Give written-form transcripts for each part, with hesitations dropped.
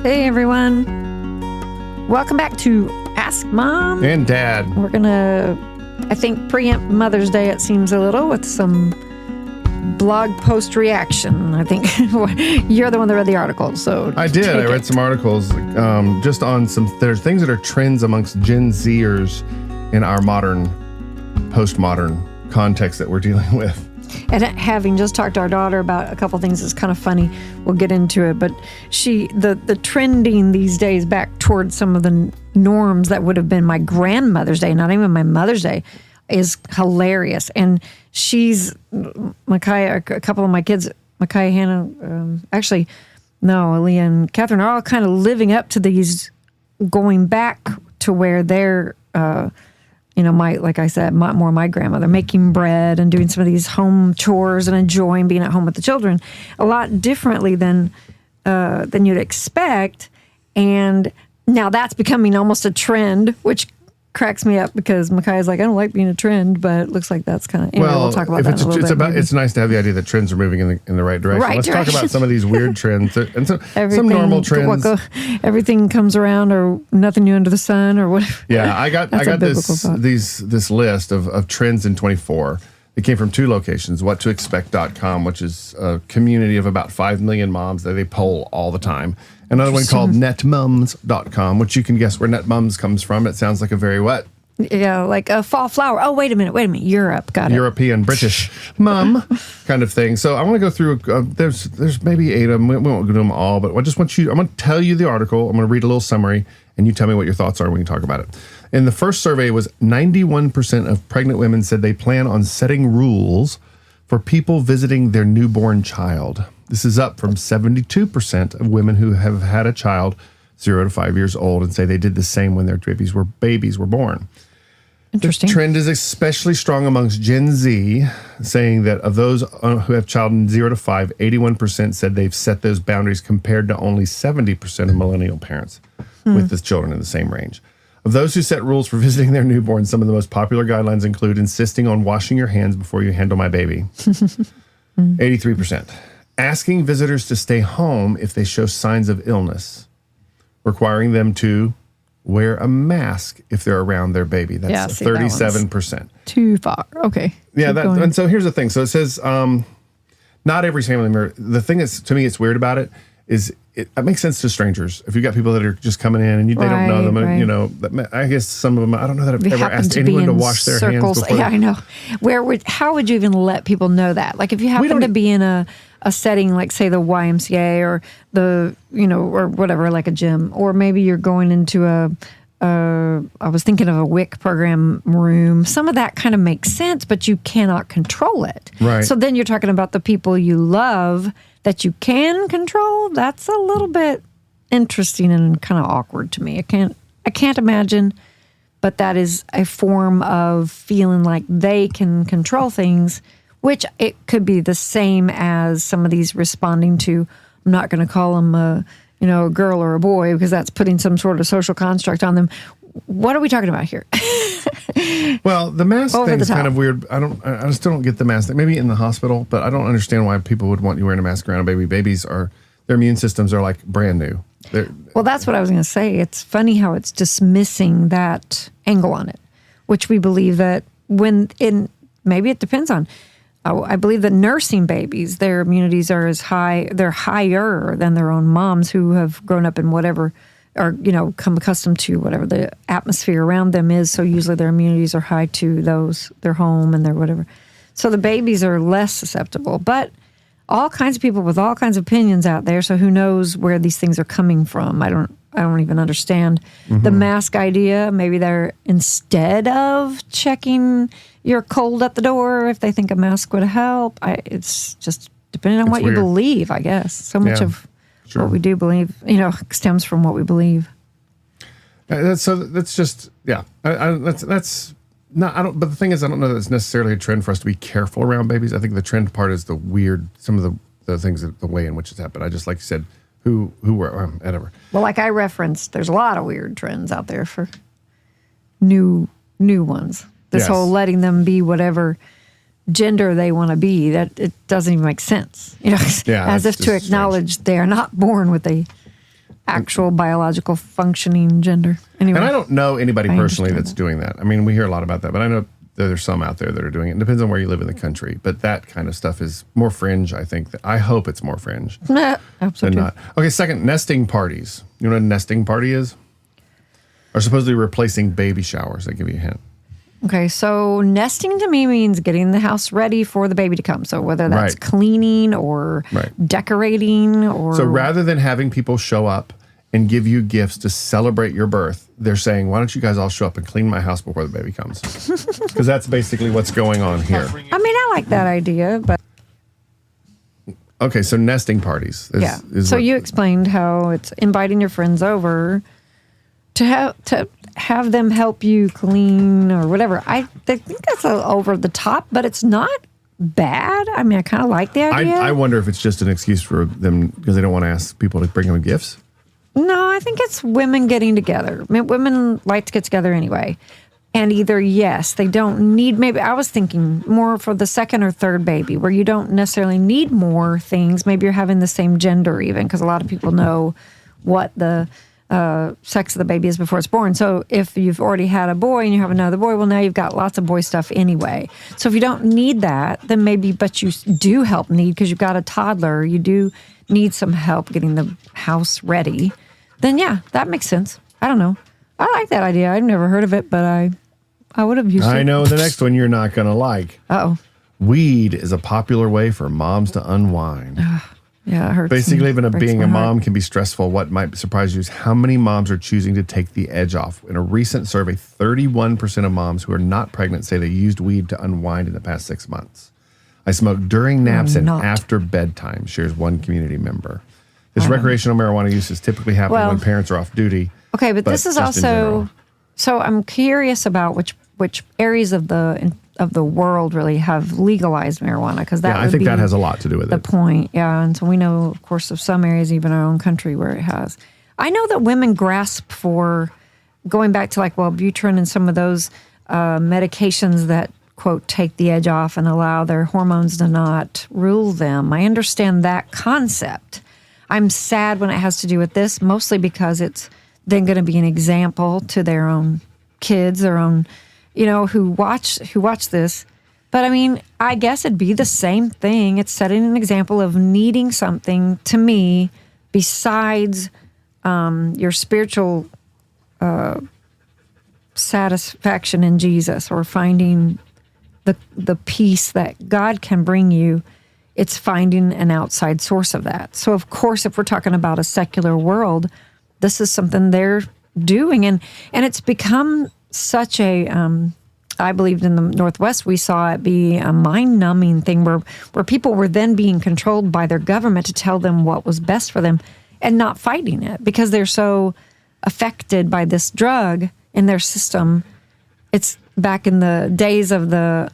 Hey everyone. Welcome back to Ask Mom and Dad. We're going to, I think, preempt Mother's Day, it seems a little, with some blog post reaction. I think you're the one that read the article, so I did. I read some articles just on there's things that are trends amongst Gen Zers in our postmodern context that we're dealing with. And having just talked to our daughter about a couple things is kind of funny. We'll get into it. But the trending these days back towards some of the norms that would have been my grandmother's day, not even my Mother's Day, is hilarious. And Micaiah, a couple of my kids, Micaiah, Hannah, Aaliyah and Catherine are all kind of living up to these, going back to where they're, like I said, my grandmother, making bread and doing some of these home chores and enjoying being at home with the children a lot differently than you'd expect. And now that's becoming almost a trend, which cracks me up because Micaiah's like, I don't like being a trend, but it looks like that's kind of, we'll talk about that in a little bit. It's nice to have the idea that trends are moving in the right direction. Let's talk about some of these weird trends and some normal trends. Everything comes around, or nothing new under the sun, or whatever. Yeah, I got this list of trends in 24. It came from two locations, whattoexpect.com, which is a community of about 5 million moms that they poll all the time. Another one called netmums.com, which you can guess where netmums comes from. It sounds like a very what? Yeah, like a fall flower. Oh, wait a minute. Europe. Got it. European, British mum kind of thing. So I want to go through, there's maybe 8 of them. We won't do them all, but I'm going to tell you the article. I'm going to read a little summary, and you tell me what your thoughts are when you talk about it. And the first survey was 91% of pregnant women said they plan on setting rules for people visiting their newborn child. This is up from 72% of women who have had a child 0 to 5 years old and say they did the same when their babies were born. Interesting. The trend is especially strong amongst Gen Z, saying that of those who have child in 0 to 5, 81% said they've set those boundaries compared to only 70% of millennial parents with the children in the same range. Of those who set rules for visiting their newborn, some of the most popular guidelines include insisting on washing your hands before you handle my baby. 83%. Asking visitors to stay home if they show signs of illness. Requiring them to wear a mask if they're around their baby. That's 37%. Too far. Okay. Yeah, and so here's the thing. So it says, not every family member. The thing that's, to me, it's weird about it is it makes sense to strangers. If you've got people that are just coming in and they don't know them, and, I guess some of them, I don't know that I've ever asked anyone to wash their hands before. Yeah, I know. How would you even let people know that? Like if you happen to be in a setting like, say, the YMCA or or whatever, like a gym, or maybe you're going into I was thinking of a WIC program room. Some of that kind of makes sense, but you cannot control it. Right. So then you're talking about the people you love that you can control. That's a little bit interesting and kind of awkward to me. I can't imagine, but that is a form of feeling like they can control things, which it could be the same as some of these responding to, I'm not going to call them a girl or a boy because that's putting some sort of social construct on them. What are we talking about here? Well, the mask thing is kind of weird. I still don't get the mask thing. Maybe in the hospital, but I don't understand why people would want you wearing a mask around a baby. Babies their immune systems are like brand new. Well, that's what I was going to say. It's funny how it's dismissing that angle on it, which we believe that maybe it depends on. I believe that nursing babies, their immunities are they're higher than their own moms who have grown up in whatever, or, come accustomed to whatever the atmosphere around them is. So usually their immunities are high to their home and their whatever. So the babies are less susceptible, but all kinds of people with all kinds of opinions out there. So who knows where these things are coming from? I don't even understand the mask idea. Maybe they're, instead of checking your cold at the door, if they think a mask would help. It's just depending on what you believe, I guess. So much of what we do believe, stems from what we believe. That's just, yeah. That's not. But the thing is, I don't know that it's necessarily a trend for us to be careful around babies. I think the trend part is some of the things, the way in which it's happened. I just, like you said, who were, whatever. Well, like I referenced, there's a lot of weird trends out there for new ones. This whole letting them be whatever gender they want to be, that it doesn't even make sense. As if to acknowledge strange. They are not born with a actual biological functioning gender. Anyway, And I don't know anybody I personally understand that's doing that. I mean, we hear a lot about that, but I know there's some out there that are doing it. It depends on where you live in the country, but that kind of stuff is more fringe, I think. I hope it's more fringe than absolutely not. Okay, second, nesting parties. You know what a nesting party is? Are supposedly replacing baby showers. I give you a hint. Okay, so nesting to me means getting the house ready for the baby to come. So whether that's Right. cleaning or decorating or... So rather than having people show up and give you gifts to celebrate your birth, they're saying, why don't you guys all show up and clean my house before the baby comes? Because that's basically what's going on here. I mean, I like that idea, but... Okay, so nesting parties. So you explained how it's inviting your friends over to have them help you clean or whatever. I think that's over the top, but it's not bad. I mean, I kind of like the idea. I wonder if it's just an excuse for them because they don't want to ask people to bring them gifts. No, I think it's women getting together. I mean, women like to get together anyway. And either, yes, they don't need, maybe I was thinking more for the second or third baby where you don't necessarily need more things. Maybe you're having the same gender even because a lot of people know what the sex of the baby is before it's born. So if you've already had a boy and you have another boy, well, now you've got lots of boy stuff anyway. So if you don't need that, then maybe, but you do help need because you've got a toddler, you do need some help getting the house ready, then yeah, that makes sense. I don't know. I like that idea. I've never heard of it, but I would have used it. I know the next one you're not going to like. Uh-oh. Weed is a popular way for moms to unwind. Yeah, it hurts. Basically, even being a my heart. mom can be stressful. What might surprise you is how many moms are choosing to take the edge off. In a recent survey, 31% of moms who are not pregnant say they used weed to unwind in the past 6 months. I smoked during naps and after bedtime, shares one community member. This recreational marijuana use is typically happening when parents are off duty. Okay, but this is just in also... general. So I'm curious about which areas of the world really have legalized marijuana because that I think that has a lot to do with the it. point. Yeah, and so we know, of course, of some areas, even our own country, where it has. I know that women grasp for going back to like Wellbutrin and some of those medications that quote take the edge off and allow their hormones to not rule them. I understand that concept. I'm sad when it has to do with this, mostly because it's then going to be an example to their own kids, their own, who watch this. But I mean, I guess it'd be the same thing. It's setting an example of needing something to me besides your spiritual satisfaction in Jesus or finding the peace that God can bring you. It's finding an outside source of that. So, of course, if we're talking about a secular world, this is something they're doing. And it's become such a, I believed in the Northwest, we saw it be a mind-numbing thing where people were then being controlled by their government to tell them what was best for them and not fighting it because they're so affected by this drug in their system. It's back in the days of the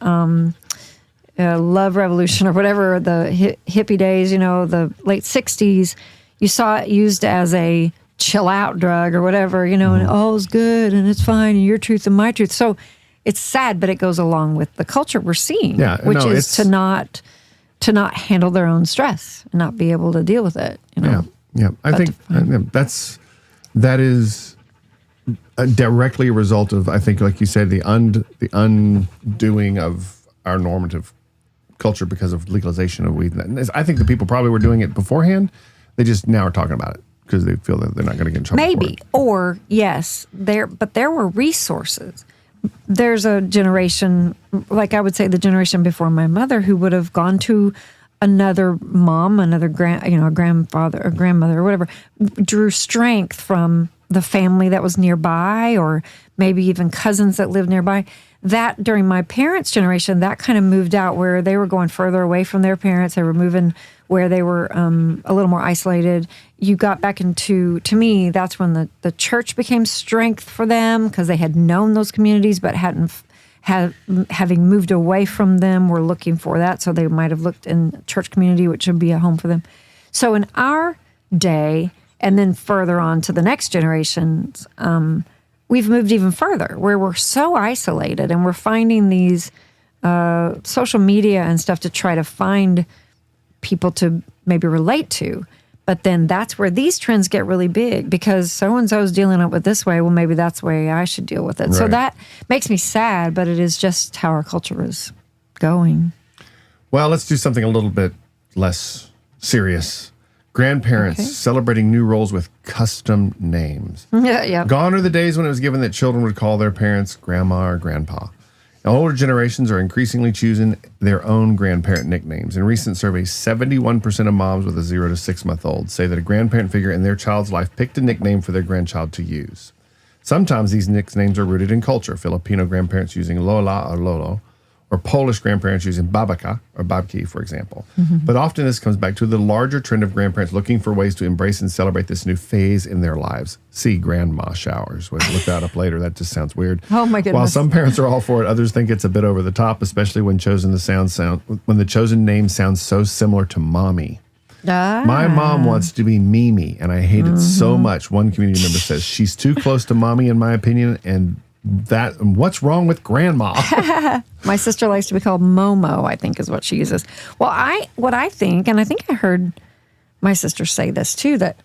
love revolution or whatever, the hippie days, the late 60s, you saw it used as a chill out drug or whatever, and all's good and it's fine and your truth and my truth. So it's sad, but it goes along with the culture we're seeing, which is to not handle their own stress and not be able to deal with it. Yeah. I think that is directly a result of, I think, like you said, the undoing of our normative culture because of legalization of weed. I think the people probably were doing it beforehand. They just now are talking about it because they feel that they're not going to get in trouble. Maybe, or yes, there were resources. There's a generation, like I would say the generation before my mother, who would have gone to another mom, a grandfather or grandmother or whatever, drew strength from the family that was nearby or maybe even cousins that lived nearby. That during my parents' generation, that kind of moved out where they were going further away from their parents. They were moving where they were a little more isolated. You got back into, to me, that's when the church became strength for them because they had known those communities but having moved away from them, were looking for that. So they might have looked in church community, which would be a home for them. So in our day, and then further on to the next generations, we've moved even further where we're so isolated and we're finding these social media and stuff to try to find people to maybe relate to. But then that's where these trends get really big because so-and-so is dealing up with this way. Well, maybe that's the way I should deal with it. So Right. that makes me sad, but it is just how our culture is going. Well, let's do something a little bit less serious. Grandparents Okay. celebrating new roles with custom names. Yeah. Gone are the days when it was given that children would call their parents grandma or grandpa. Now, older generations are increasingly choosing their own grandparent nicknames. In recent surveys, 71% of moms with a 0 to 6 month old say that a grandparent figure in their child's life picked a nickname for their grandchild to use. Sometimes these nicknames are rooted in culture. Filipino grandparents using Lola or Lolo, or Polish grandparents using babaka or babki, for example. But often this comes back to the larger trend of grandparents looking for ways to embrace and celebrate this new phase in their lives. See grandma showers. We'll look that up later. That just sounds weird. Oh, my goodness. While some parents are all for it, others think it's a bit over the top, especially when when the chosen name sounds so similar to mommy. My mom wants to be Mimi, and I hate it so much. One community member says she's too close to mommy, in my opinion, and what's wrong with grandma? My sister likes to be called Momo, I think is what she uses. Well, what I think, and I think I heard my sister say this too, that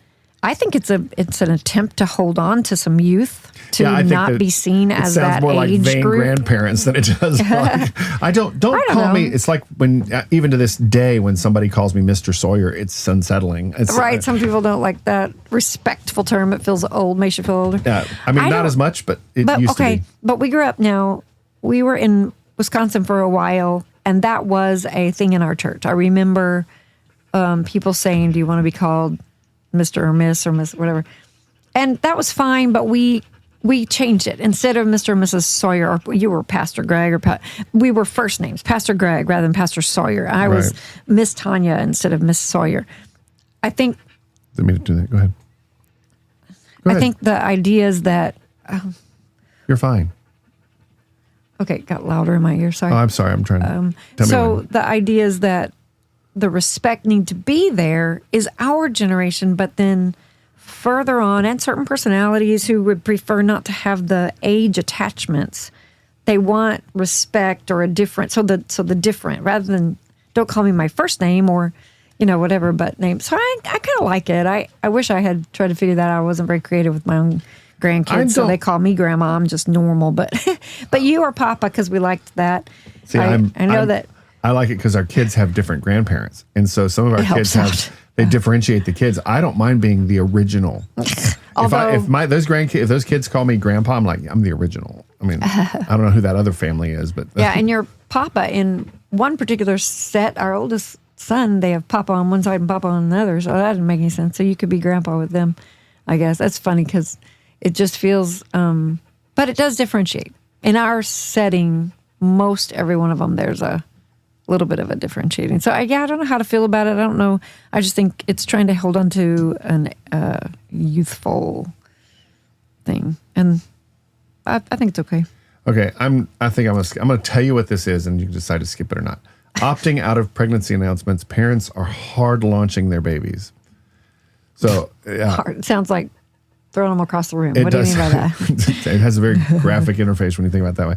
I think it's an attempt to hold on to some youth, to I think not be seen it as sounds that more like age vain group. grandparents than it does like I don't don't call know. me. It's like when even to this day when somebody calls me Mr. Sawyer, it's unsettling. It's Right. Some people don't like that respectful term. It feels old, makes you feel older. Yeah, I mean, not don't- as much, but it used to be. But we grew up now. We were in Wisconsin for a while, and that was a thing in our church. I remember people saying, "Do you want to be called Mr. or Miss or Miss whatever?" And that was fine, but we changed it. Instead of Mr. and Mrs. Sawyer, or you were Pastor Greg, or we were first names, Pastor Greg rather than Pastor Sawyer. I was Right. Miss Tanya instead of Miss Sawyer. I think Didn't mean to do that. Go ahead. Go I ahead. think the idea is that You're fine. okay, it got louder in my ear. Sorry. Oh, I'm sorry. I'm trying to. Tell me So when. the idea is that the respect need to be there is our generation, but then further on, and certain personalities who would prefer not to have the age attachments, they want respect or a different. So the different rather than don't call me my first name or whatever but name. So I kind of like it. I wish I had tried to figure that out. I wasn't very creative with my own grandkids, so they call me grandma. I'm just normal, but you are Papa because we liked that. See, I know that. I like it because our kids have different grandparents, and so some of our kids helps out. they differentiate the kids. I don't mind being the original. Although- if those kids call me grandpa, I'm like, I'm the original. I mean, I don't know who that other family is, but Yeah, and your Papa in one particular set, our oldest son, they have Papa on one side and Papa on the other, so that didn't make any sense. So you could be grandpa with them, I guess. That's funny because it just feels, but it does differentiate. In our setting, most every one of them, there's a little bit of a differentiating. So I don't know how to feel about it. I don't know. I just think it's trying to hold on to an youthful thing, and I think it's okay. okay. I think I'm going to tell you what this is, and you can decide to skip it or not. Opting out of pregnancy announcements. Parents are hard launching their babies. So Hard. It sounds like throwing them across the room. It What do you does. mean by that? It has a very graphic interface when you think about it that way.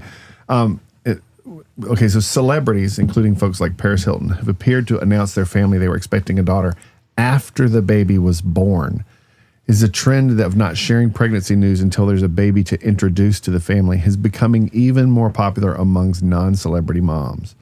Okay, so celebrities, including folks like Paris Hilton, have appeared to announce their family they were expecting a daughter after the baby was born. Is a trend of not sharing pregnancy news until there's a baby to introduce to the family is becoming even more popular amongst non-celebrity moms.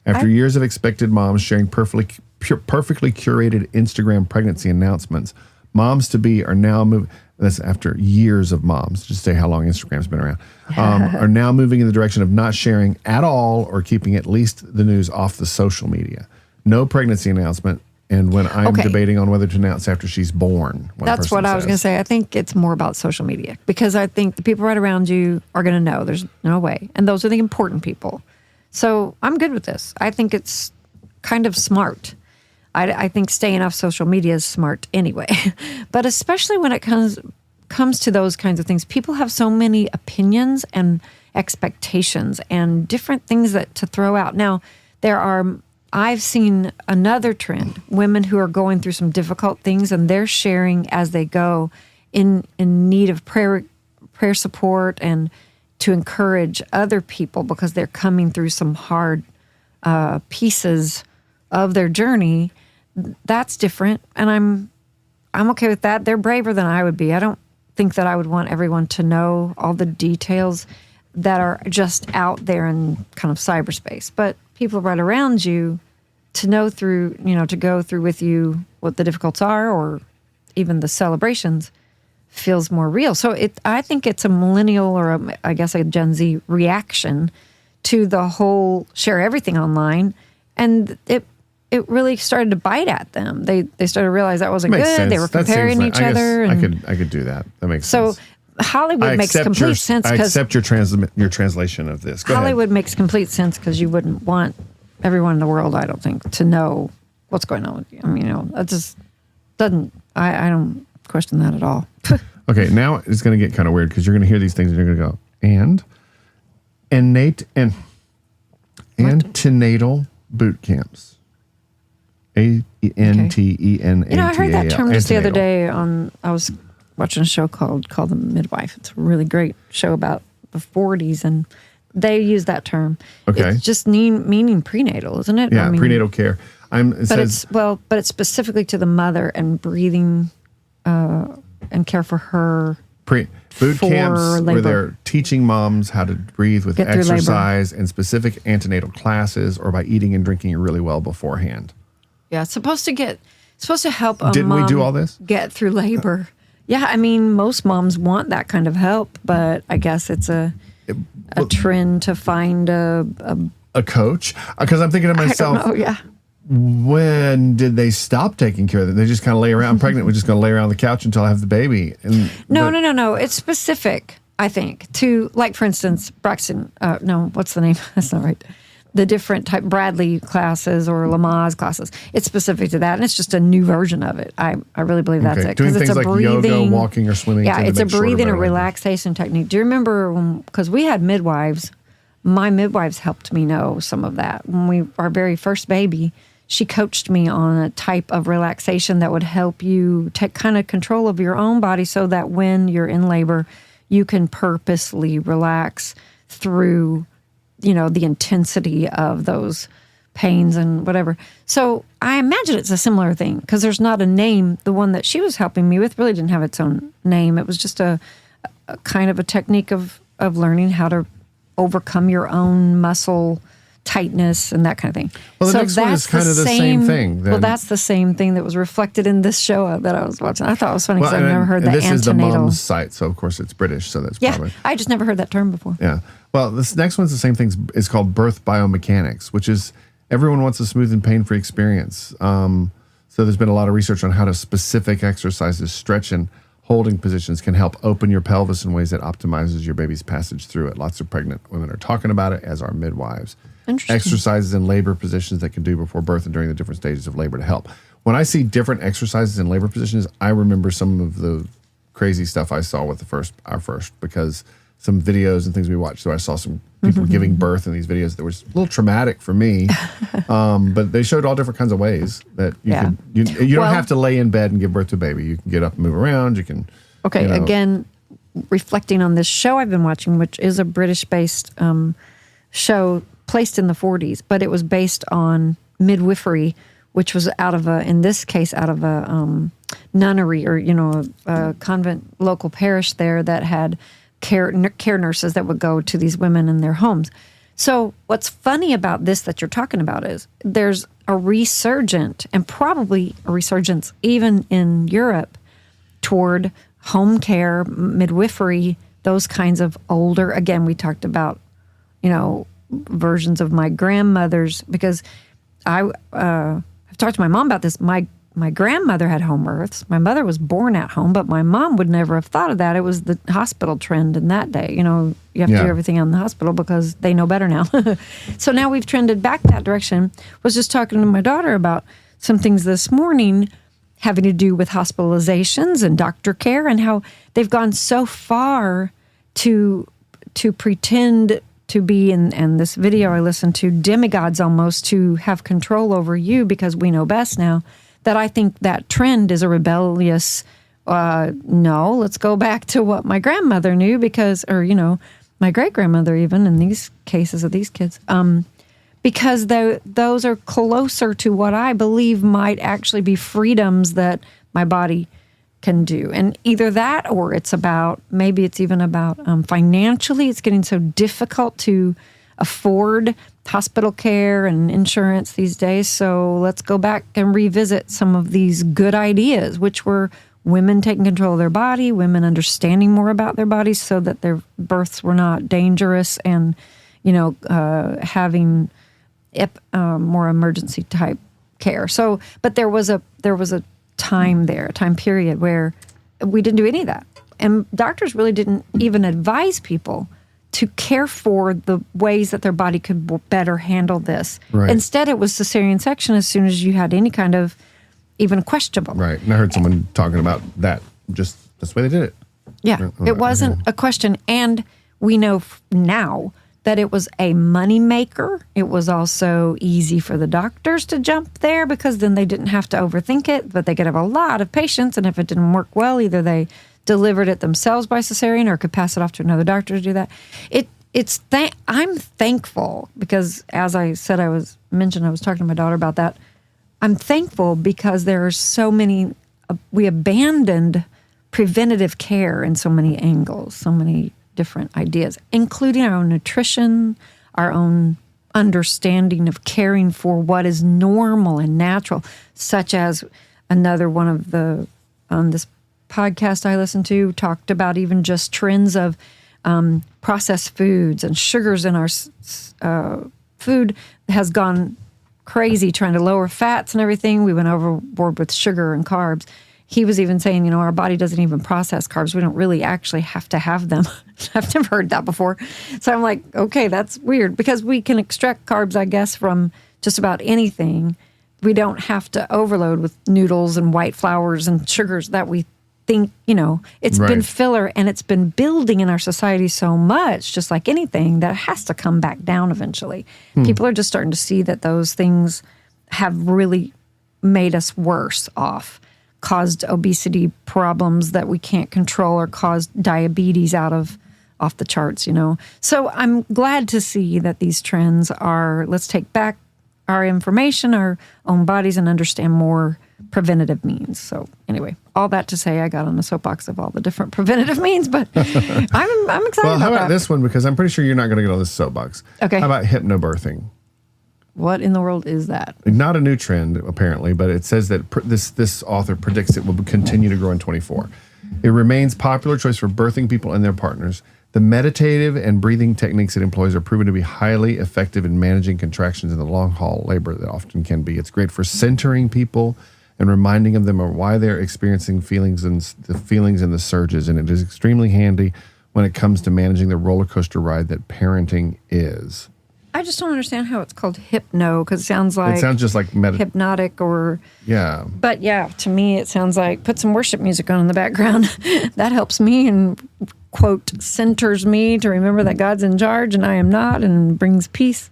After years of expected moms sharing perfectly curated Instagram pregnancy announcements, moms-to-be are now moving. That's after years of moms, just say how long Instagram's been around, are now moving in the direction of not sharing at all or keeping at least the news off the social media. No pregnancy announcement. And when I'm debating on whether to announce after she's born. That's what I was going to say. I think it's more about social media because I think the people right around you are going to know. There's no way. And those are the important people. So I'm good with this. I think it's kind of smart. I think staying off social media is smart anyway. But especially when it comes to those kinds of things, people have so many opinions and expectations and different things that to throw out. Now, I've seen another trend, women who are going through some difficult things and they're sharing as they go in need of prayer support and to encourage other people because they're coming through some hard pieces of their journey. That's different. And I'm okay with that. They're braver than I would be. I don't think that I would want everyone to know all the details that are just out there in kind of cyberspace. But people right around you to know through, to go through with you what the difficulties are or even the celebrations feels more real. So I think it's a millennial or I guess a Gen Z reaction to the whole share everything online. And it really started to bite at them. They started to realize that wasn't good. Sense. They were comparing each other. I could do that. That makes sense. So Hollywood makes complete sense. I accept your translation of this. Go Hollywood ahead. makes complete sense because you wouldn't want everyone in the world, I don't think, to know what's going on with you. I mean, that just doesn't. I don't question that at all. Okay, now it's going to get kind of weird because you're going to hear these things and you're going to go antenatal boot camps. ANTENATAL. I heard that term just the other day I was watching a show called The Midwife. It's a really great show about the 40s, and they use that term. Okay. It's just meaning prenatal, isn't it? Yeah, prenatal care. It's specifically to the mother and breathing and care for her. Boot camps where they're teaching moms how to breathe with exercise and specific antenatal classes or by eating and drinking really well beforehand. Yeah, it's supposed to help a Didn't mom we do all this? get through labor. Yeah, I mean, most moms want that kind of help, but I guess it's a trend to find a coach. Because I'm thinking to myself, I don't know, yeah. When did they stop taking care of it? They just kind of lay around. I'm pregnant. We're just going to lay around on the couch until I have the baby. No. It's specific, I think, to, like, for instance, Braxton. No, what's the name? That's not right. The different type Bradley classes or Lamaze classes. It's specific to that, and it's just a new version of it. I really believe that's it. Doing things it's a like breathing, yoga, walking, or swimming. Yeah, it's a breathing and relaxation technique. Do you remember because we had midwives? My midwives helped me know some of that. When our very first baby, she coached me on a type of relaxation that would help you take kind of control of your own body so that when you're in labor, you can purposely relax through, the intensity of those pains and whatever. So I imagine it's a similar thing because there's not a name. The one that she was helping me with really didn't have its own name. It was just a kind of a technique of learning how to overcome your own muscle tightness and that kind of thing. Well, the next one is kind of the same thing. Well, that's the same thing that was reflected in this show that I was watching. I thought it was funny because I've never heard that antenatal. This is the mom's site, so of course it's British, so that's probably. I just never heard that term before. Yeah. Well, this next one's the same thing. It's called birth biomechanics, which is everyone wants a smooth and pain-free experience. So there's been a lot of research on how to specific exercises, stretch and holding positions can help open your pelvis in ways that optimizes your baby's passage through it. Lots of pregnant women are talking about it, as are midwives. Interesting. Exercises in labor positions that can do before birth and during the different stages of labor to help. When I see different exercises in labor positions, I remember some of the crazy stuff I saw with our first, because some videos and things we watched. So I saw some people giving birth in these videos that was a little traumatic for me. But they showed all different kinds of ways that you don't have to lay in bed and give birth to a baby. You can get up and move around. You can. Okay. Again, reflecting on this show I've been watching, which is a British-based show placed in the 40s, but it was based on midwifery, which was in this case, out of a nunnery or, a convent local parish there that had care nurses that would go to these women in their homes. So what's funny about this that you're talking about is there's a resurgent, and probably a resurgence even in Europe, toward home care, midwifery, those kinds of older, again, we talked about, versions of my grandmother's, because I've talked to my mom about this. My grandmother had home births. My mother was born at home, but my mom would never have thought of that. It was the hospital trend in that day. You have to do everything in the hospital because they know better now. So now we've trended back that direction. Was just talking to my daughter about some things this morning having to do with hospitalizations and doctor care and how they've gone so far to pretend to be, in this video I listened to, demigods almost, to have control over you because we know best now, that I think that trend is a rebellious, no, let's go back to what my grandmother knew or my great-grandmother even in these cases of these kids, because those are closer to what I believe might actually be freedoms that my body can do. And either that, or it's about, maybe it's even about financially, it's getting so difficult to afford hospital care and insurance these days. So let's go back and revisit some of these good ideas, which were women taking control of their body, women understanding more about their bodies so that their births were not dangerous, and, having more emergency type care. So, but there was a time there, a time period where we didn't do any of that. And doctors really didn't even advise people to care for the ways that their body could better handle this. Right. Instead, it was cesarean section as soon as you had any kind of even questionable. Right. And I heard someone talking about that. Just that's the way they did it. Yeah. It wasn't a question. And we know now that it was a money maker. It was also easy for the doctors to jump there because then they didn't have to overthink it, but they could have a lot of patients. And if it didn't work well, either they delivered it themselves by cesarean or could pass it off to another doctor to do that. I'm thankful because, as I said, I was talking to my daughter about that. I'm thankful because there are so many, we abandoned preventative care in so many angles, so many different ideas, including our own nutrition, our own understanding of caring for what is normal and natural, such as another one of the, this podcast I listened to talked about even just trends of processed foods and sugars in our food has gone crazy trying to lower fats and everything. We went overboard with sugar and carbs. He was even saying, our body doesn't even process carbs. We don't really actually have to have them. I've never heard that before. So I'm like, okay, that's weird because we can extract carbs, I guess, from just about anything. We don't have to overload with noodles and white flours and sugars that we think, it's Right. been filler, and it's been building in our society so much, just like anything, that it has to come back down eventually. People are just starting to see that those things have really made us worse off, caused obesity problems that we can't control, or caused diabetes off the charts, So I'm glad to see that these trends are, let's take back our information, our own bodies, and understand more preventative means. So anyway, all that to say, I got on the soapbox of all the different preventative means, but I'm excited Well, how about about this one? Because I'm pretty sure you're not going to get on this soapbox. Okay. How about hypnobirthing? What in the world is that? Not a new trend, apparently, but it says that this author predicts it will continue to grow in 24. It remains popular choice for birthing people and their partners. The meditative and breathing techniques it employs are proven to be highly effective in managing contractions in the long-haul labor that often can be. It's great for centering people and reminding them of why they're experiencing feelings and the surges. And it is extremely handy when it comes to managing the roller coaster ride that parenting is. I just don't understand how it's called hypno, because it sounds just like hypnotic or... Yeah. But yeah, to me it sounds like put some worship music on in the background. That helps me and, quote, centers me to remember that God's in charge and I am not, and brings peace.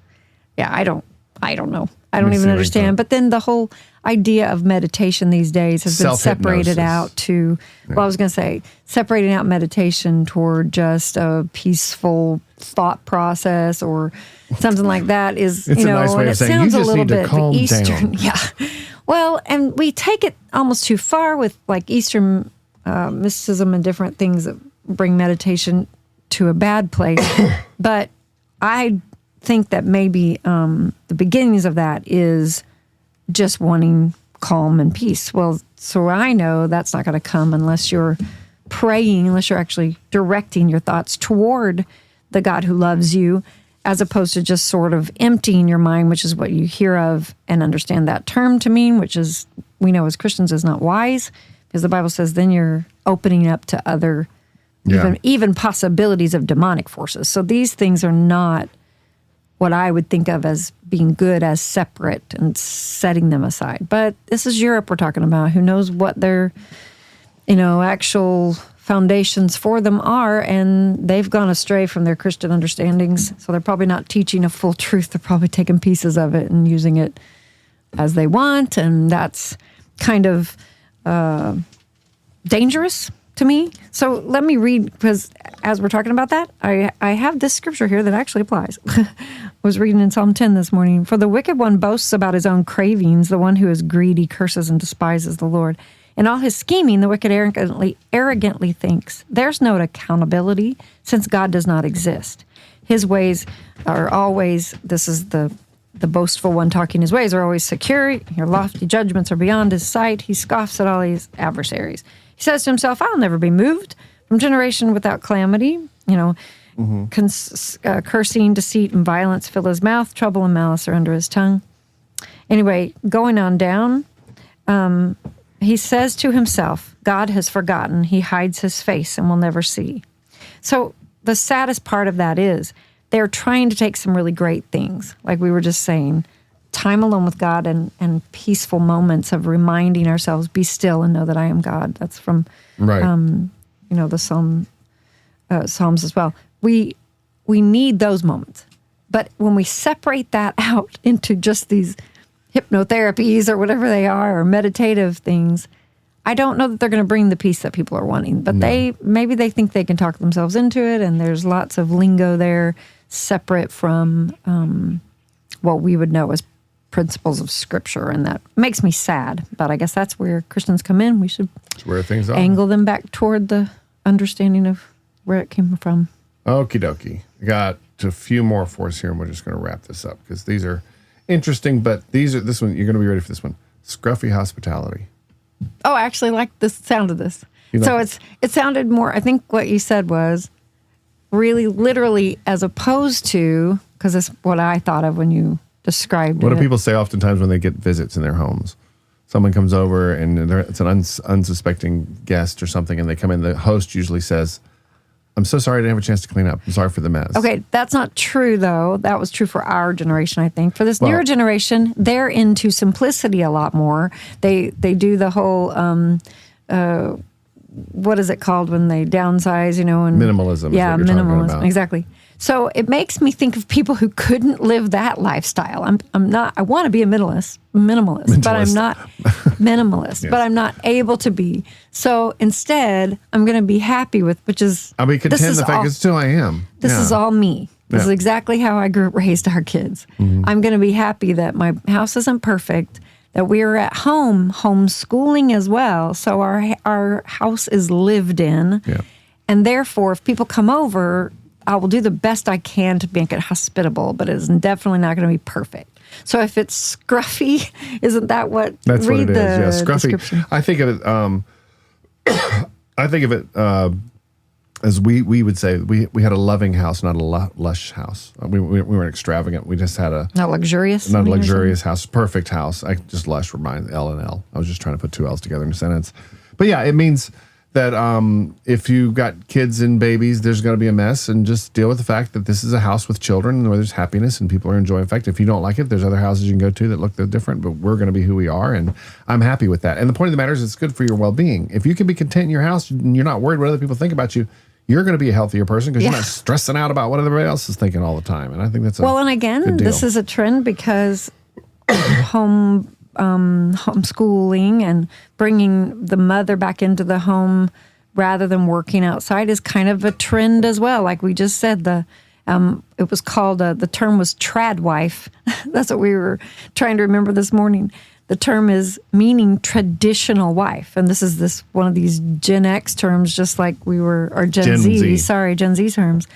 Yeah, I don't know. I don't even understand. But then the whole idea of meditation these days has been separated out to, I was going to say, separating out meditation toward just a peaceful thought process or something like that is, it's a nice way and of it saying, sounds you a just little need to bit calm the Eastern. down. Yeah. Well, and we take it almost too far with like Eastern mysticism and different things that bring meditation to a bad place. But I think that maybe the beginnings of that is just wanting calm and peace. Well, so I know that's not going to come unless you're praying, unless you're actually directing your thoughts toward the God who loves you, as opposed to just sort of emptying your mind, which is what you hear of and understand that term to mean, which is, we know as Christians, is not wise, because the Bible says then you're opening up to other, even possibilities of demonic forces. So these things are not what I would think of as being good, as separate and setting them aside. But this is Europe we're talking about. Who knows what their, actual foundations for them are, and they've gone astray from their Christian understandings. So they're probably not teaching a full truth. They're probably taking pieces of it and using it as they want, and that's kind of dangerous to me. So let me read, because as we're talking about that, I have this scripture here that actually applies. I was reading in Psalm 10 this morning. For the wicked one boasts about his own cravings. The one who is greedy curses and despises the Lord. In all his scheming, the wicked arrogantly thinks there's no accountability since God does not exist. His ways are always, this is the boastful one talking, his ways are always secure. Your lofty judgments are beyond his sight. He scoffs at all his adversaries. He says to himself, I'll never be moved from generation without calamity. Cursing, deceit, and violence fill his mouth. Trouble and malice are under his tongue. Anyway, going on down, he says to himself, God has forgotten. He hides his face and will never see. So the saddest part of that is they're trying to take some really great things, like we were just saying, time alone with God and peaceful moments of reminding ourselves, be still and know that I am God. That's from, the Psalms as well. We need those moments. But when we separate that out into just these hypnotherapies or whatever they are, or meditative things, I don't know that they're going to bring the peace that people are wanting. But maybe they think they can talk themselves into it, and there's lots of lingo there separate from what we would know as principles of Scripture, and that makes me sad. But I guess that's where Christians come in. We should angle them back toward the understanding of where it came from. Okie dokie. Got a few more for us here, and we're just going to wrap this up because these are interesting. But this one, you're going to be ready for this one. Scruffy hospitality. Oh, I actually like the sound of this. It sounded more, I think what you said was really literally as opposed to, because that's what I thought of when you described What it. do people say oftentimes when they get visits in their homes? Someone comes over and it's an unsuspecting guest or something, and they come in. The host usually says, I'm so sorry I didn't have a chance to clean up. I'm sorry for the mess. Okay, that's not true, though. That was true for our generation, I think. For this newer generation, they're into simplicity a lot more. They do the whole, what is it called when they downsize, and minimalism. Yeah, is what you're minimalism, talking about. Exactly. So it makes me think of people who couldn't live that lifestyle. I'm not. I want to be a minimalist, but I'm not minimalist. Yes. But I'm not able to be. So instead, I'm going to be happy with, which is. I'll be content the fact that still I am. This is all me. This is exactly how I raised our kids. Mm-hmm. I'm going to be happy that my house isn't perfect, that we are at home, homeschooling as well. So our house is lived in. Yeah. And therefore, if people come over, I will do the best I can to make it hospitable, but it is definitely not going to be perfect. So if it's scruffy, isn't that what? That's what it is. Yeah, scruffy. Description. I think of it. As we would say, we had a loving house, not a lush house. We weren't extravagant. We just had not luxurious, not a luxurious house, perfect house. I just lush remind L and L. I was just trying to put two L's together in a sentence. But yeah, it means that if you got kids and babies, there's going to be a mess, and just deal with the fact that this is a house with children where there's happiness and people are enjoying. In fact, if you don't like it, there's other houses you can go to that look different, but we're going to be who we are, and I'm happy with that. And the point of the matter is it's good for your well-being. If you can be content in your house and you're not worried what other people think about you, you're going to be a healthier person because you're not stressing out about what everybody else is thinking all the time. And I think that's a and again, this is a trend because homeschooling and bringing the mother back into the home rather than working outside is kind of a trend as well. Like we just said, it was called, the term was trad wife. That's what we were trying to remember this morning. The term is meaning traditional wife. And this is one of these Gen X terms, just like we were, or Gen Z terms,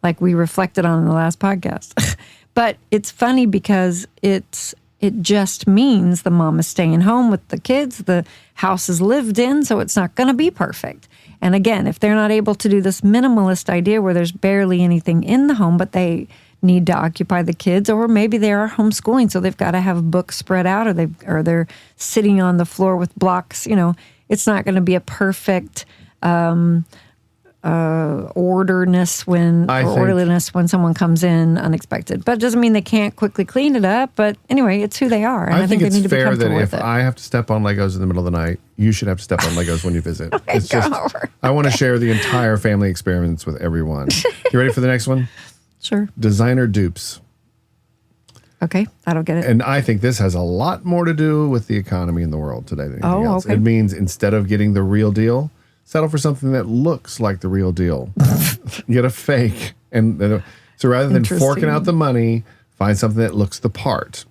like we reflected on in the last podcast. But it's funny because it just means the mom is staying home with the kids, the house is lived in, so it's not going to be perfect. And again, if they're not able to do this minimalist idea where there's barely anything in the home, but they need to occupy the kids, or maybe they are homeschooling, so they've got to have books spread out, or they're sitting on the floor with blocks. It's not going to be a perfect orderliness when someone comes in unexpected. But it doesn't mean they can't quickly clean it up. But anyway, it's who they are. And I think it's they need to be fair that comfortable if with it. I have to step on Legos in the middle of the night, you should have to step on Legos when you visit. It's just I want to share the entire family experience with everyone. You ready for the next one? Sure. Designer dupes. Okay, I don't get it. And I think this has a lot more to do with the economy in the world today than anything else. Okay. It means instead of getting the real deal, settle for something that looks like the real deal. Get a fake. So rather than forking out the money, find something that looks the part.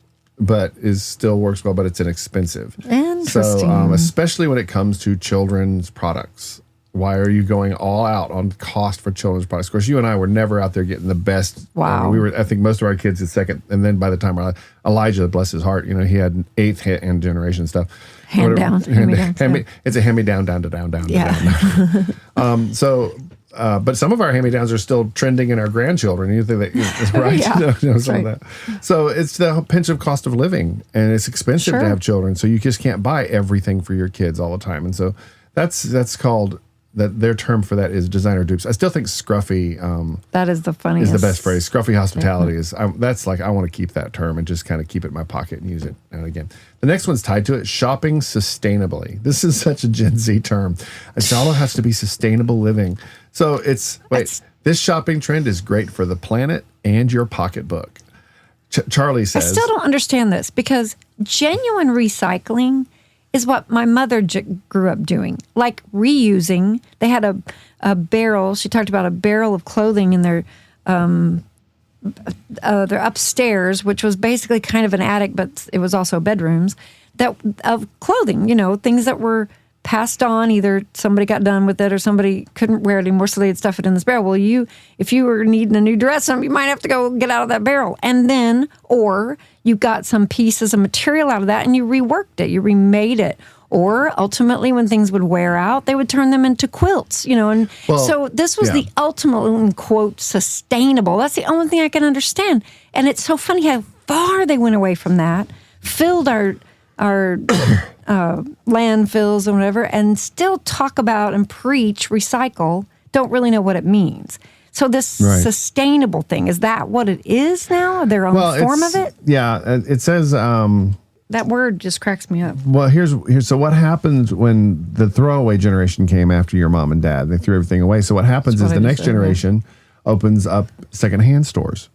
but still works well, but it's inexpensive. Interesting. So, especially when it comes to children's products. Why are you going all out on cost for children's products? Of course, you and I were never out there getting the best. Wow. I think most of our kids did second. And then by the time Elijah, bless his heart, he had 8th hand generation stuff. Hand down. It's a hand-me-down, down. Yeah. But some of our hand-me-downs are still trending in our grandchildren. You think that, right? Yeah, some of that. So it's the pinch of cost of living, and it's expensive to have children. So you just can't buy everything for your kids all the time. And so that's called... That their term for that is designer dupes. I still think scruffy. That is the funniest. Is the best phrase. Scruffy hospitality is. That's like I want to keep that term and just kind of keep it in my pocket and use it now and again. The next one's tied to it: shopping sustainably. This is such a Gen Z term. It all has to be sustainable living. So this shopping trend is great for the planet and your pocketbook. Charlie says. I still don't understand this because genuine recycling is what my mother grew up doing, like reusing. They had a barrel. She talked about a barrel of clothing in their upstairs, which was basically kind of an attic, but it was also bedrooms of clothing. Things that were passed on. Either somebody got done with it or somebody couldn't wear it anymore, so they'd stuff it in this barrel. Well, if you were needing a new dress, you might have to go get out of that barrel, or you got some pieces of material out of that and you reworked it, you remade it. Or ultimately, when things would wear out, they would turn them into quilts, so this was the ultimate, quote, sustainable. That's the only thing I can understand. And it's so funny how far they went away from that, filled our landfills and whatever, and still talk about and preach recycle, don't really know what it means. So this sustainable thing, is that what it is now? Their own form of it? Yeah, it says... that word just cracks me up. Well, here's so what happens when the throwaway generation came after your mom and dad? They threw everything away. So what happens is the next generation opens up secondhand stores.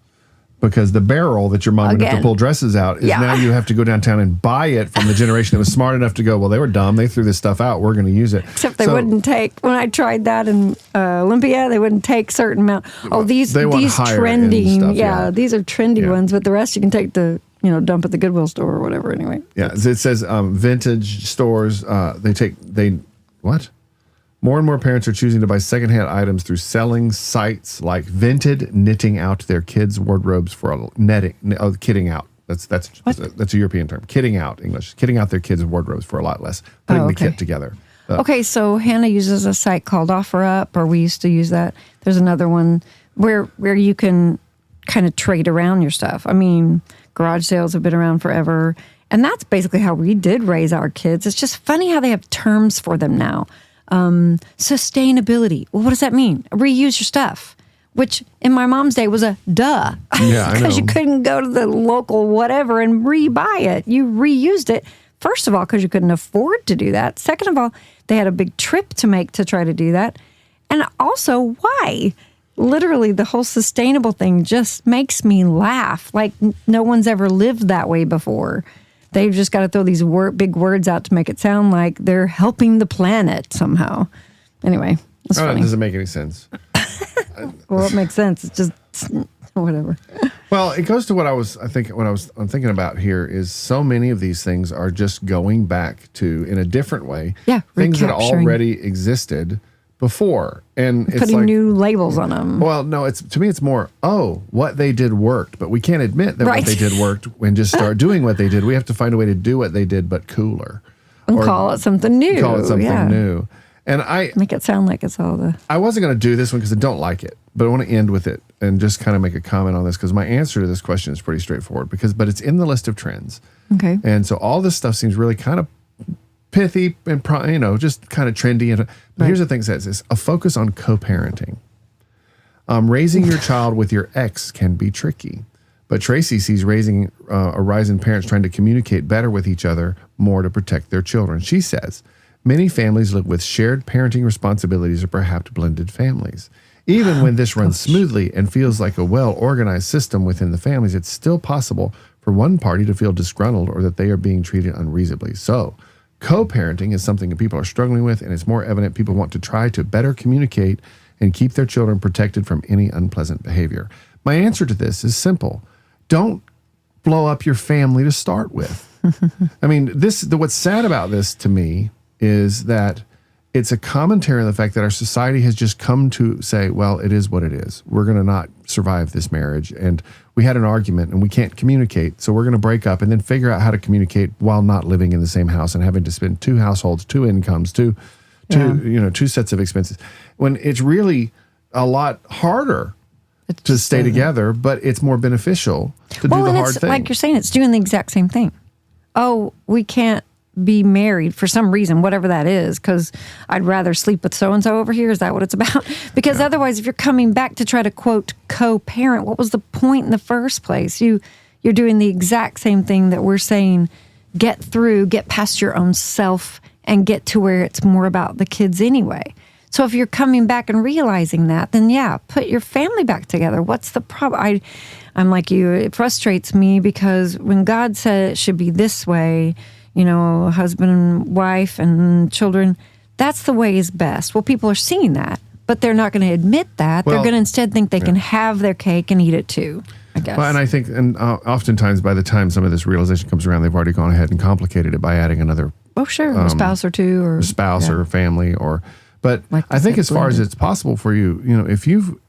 Because the barrel that your mom would have to pull dresses out is now you have to go downtown and buy it from the generation that was smart enough to go, well, they were dumb. They threw this stuff out. We're going to use it. Except they wouldn't take, when I tried that in Olympia, they wouldn't take certain amount. Oh, these trending. Stuff, these are trendy ones, but the rest you can take to, dump at the Goodwill store or whatever anyway. Yeah, it says vintage stores, More and more parents are choosing to buy secondhand items through selling sites like Vinted, knitting out their kids' wardrobes for kitting out. That's a European term. Kitting out, English. Kitting out their kids' wardrobes for a lot less. Putting the kit together. Okay, so Hannah uses a site called OfferUp, or we used to use that. There's another one where you can kind of trade around your stuff. I mean, garage sales have been around forever. And that's basically how we did raise our kids. It's just funny how they have terms for them now. Sustainability. Well, what does that mean? Reuse your stuff, which in my mom's day was a duh. Yeah, because you couldn't go to the local whatever and rebuy it. You reused it. First of all, because you couldn't afford to do that. Second of all, they had a big trip to make to try to do that. And also, why? Literally, the whole sustainable thing just makes me laugh. Like no one's ever lived that way before. They've just got to throw these big words out to make it sound like they're helping the planet somehow. Anyway, it's funny. It doesn't make any sense. Well, it makes sense. It's just whatever. Well, it goes to what I'm thinking about here is so many of these things are just going back to, in a different way, things that already existed before, and it's putting new labels on them. Well, no, to me it's more, what they did worked, but we can't admit that what they did worked and just start doing what they did. We have to find a way to do what they did, but cooler. And call it something new. New. And make it sound like it's all the... I wasn't going to do this one because I don't like it, but I want to end with it and just kind of make a comment on this because my answer to this question is pretty straightforward but it's in the list of trends. Okay. And so all this stuff seems really kind of pithy and just kind of trendy. But here's the thing: it says is a focus on co-parenting. Raising your child with your ex can be tricky, but Tracy sees raising a rise in parents trying to communicate better with each other more to protect their children. She says many families live with shared parenting responsibilities or perhaps blended families. Even when this runs smoothly and feels like a well-organized system within the families, it's still possible for one party to feel disgruntled or that they are being treated unreasonably. So co-parenting is something that people are struggling with, and it's more evident people want to try to better communicate and keep their children protected from any unpleasant behavior. My answer to this is simple. Don't blow up your family to start with. I mean, what's sad about this to me is that it's a commentary on the fact that our society has just come to say, well, it is what it is. We're going to not survive this marriage. And we had an argument and we can't communicate. So we're going to break up and then figure out how to communicate while not living in the same house and having to spend 2 households, 2 incomes, two sets of expenses. When it's really a lot harder to stay together, but it's more beneficial to do the hard thing. Like you're saying, it's doing the exact same thing. Oh, we can't be married for some reason, whatever that is, because I'd rather sleep with so-and-so over here. Is that what it's about? Because otherwise, if you're coming back to try to, quote, co-parent, what was the point in the first place? You're doing the exact same thing that we're saying, get past your own self and get to where it's more about the kids anyway. So if you're coming back and realizing that, then put your family back together. What's the problem? I'm like you, it frustrates me because when God said it should be this way, husband and wife and children, that's the way is best. Well, people are seeing that, but they're not going to admit that. They're going to instead think they can have their cake and eat it too, I guess. Well, and I think, oftentimes by the time some of this realization comes around, they've already gone ahead and complicated it by adding another a spouse or two, or spouse or family, but like I think as far as it's possible for you, if you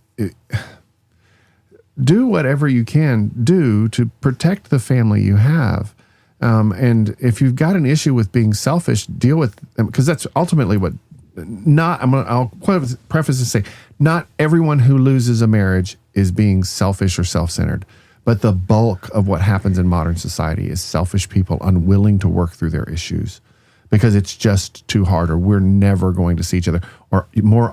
do whatever you can do to protect the family you have. And if you've got an issue with being selfish, deal with them, because that's ultimately what. I'll preface and say, not everyone who loses a marriage is being selfish or self-centered, but the bulk of what happens in modern society is selfish people unwilling to work through their issues because it's just too hard, or we're never going to see each other, or more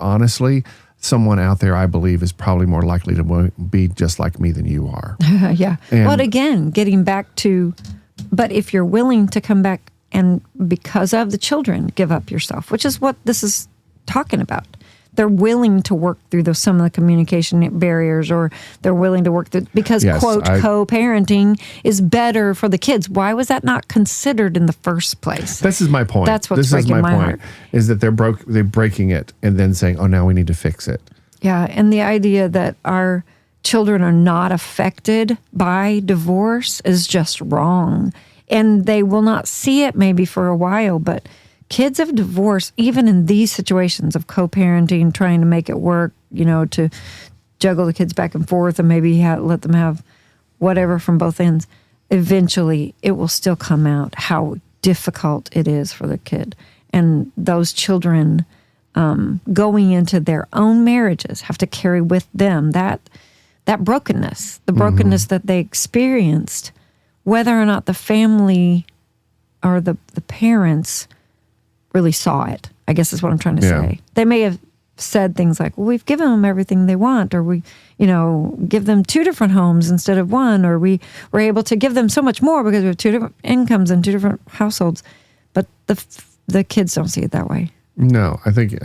honestly. Someone out there, I believe, is probably more likely to be just like me than you are. Yeah. But again, getting back to, but if you're willing to come back and because of the children, give up yourself, which is what this is talking about. They're willing to work through some of the communication barriers, or they're willing to work through, because, quote, co-parenting is better for the kids. Why was that not considered in the first place? This is my point. That's what's breaking my heart. Is that they're breaking it and then saying, oh, now we need to fix it. Yeah, and the idea that our children are not affected by divorce is just wrong. And they will not see it maybe for a while, but kids of divorce, even in these situations of co-parenting, trying to make it work, to juggle the kids back and forth and maybe let them have whatever from both ends, eventually it will still come out how difficult it is for the kid. And those children going into their own marriages have to carry with them that brokenness, the brokenness that they experienced, whether or not the family or the parents really saw it, I guess is what I'm trying to say. They may have said things like, well, we've given them everything they want, or we, give them 2 different homes instead of 1, or we were able to give them so much more because we have 2 different incomes and 2 different households. But the kids don't see it that way. No, I think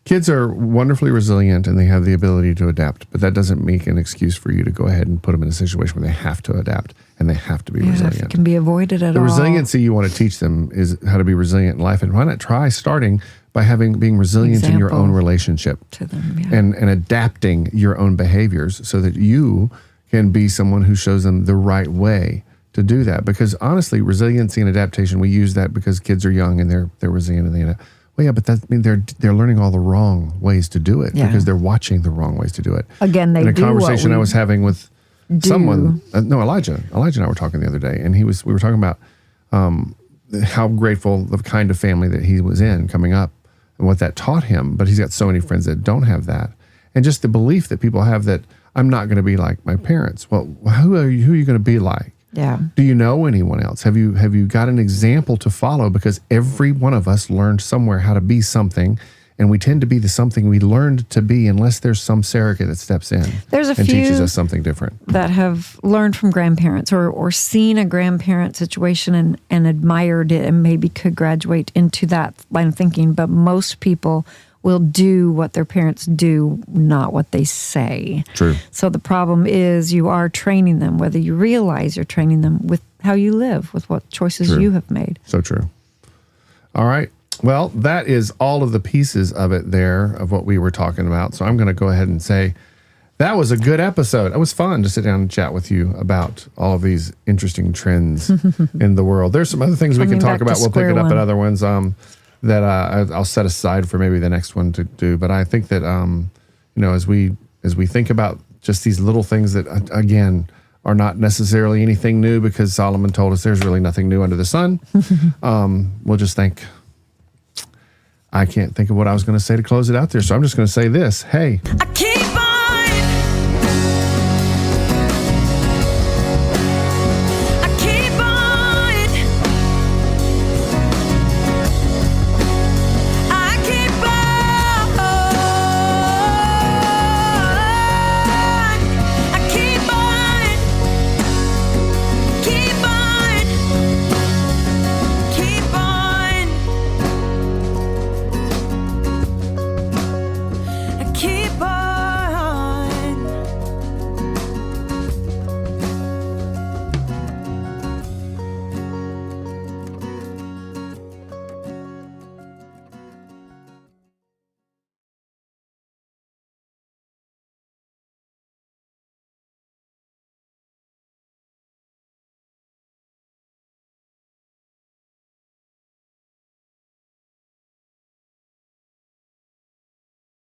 kids are wonderfully resilient and they have the ability to adapt, but that doesn't make an excuse for you to go ahead and put them in a situation where they have to adapt and they have to be resilient. If it can be avoided at all. The resiliency you want to teach them is how to be resilient in life, and why not try starting by being resilient in your own relationship to them, and adapting your own behaviors so that you can be someone who shows them the right way to do that. Because honestly, resiliency and adaptation, we use that because kids are young and they're resilient and they adapt. Well, yeah, but they're learning all the wrong ways to do it because they're watching the wrong ways to do it. Again, they do. In a conversation I was having with someone, Elijah and I were talking the other day, and we were talking about how grateful the kind of family that he was in coming up and what that taught him. But he's got so many friends that don't have that, and just the belief that people have that I'm not going to be like my parents. Well, who are you going to be like? Yeah. Do you know anyone else? Have you got an example to follow? Because every one of us learned somewhere how to be something, and we tend to be the something we learned to be unless there's some surrogate that steps in and teaches us something different. That have learned from grandparents or seen a grandparent situation and admired it and maybe could graduate into that line of thinking. But most people will do what their parents do, not what they say. True. So the problem is you are training them, whether you realize you're training them with how you live, with what choices you have made. So true. All right. Well, that is all of the pieces of it there of what we were talking about. So I'm going to go ahead and say That was a good episode. It was fun to sit down and chat with you about all of these interesting trends in the world. There's some other things we can talk about. We'll pick it up at other ones that I'll set aside for maybe the next one to do. But I think that as we think about just these little things that again are not necessarily anything new, because Solomon told us there's really nothing new under the sun. We'll just think. I can't think of what I was going to say to close it out there, so I'm just going to say this. Hey.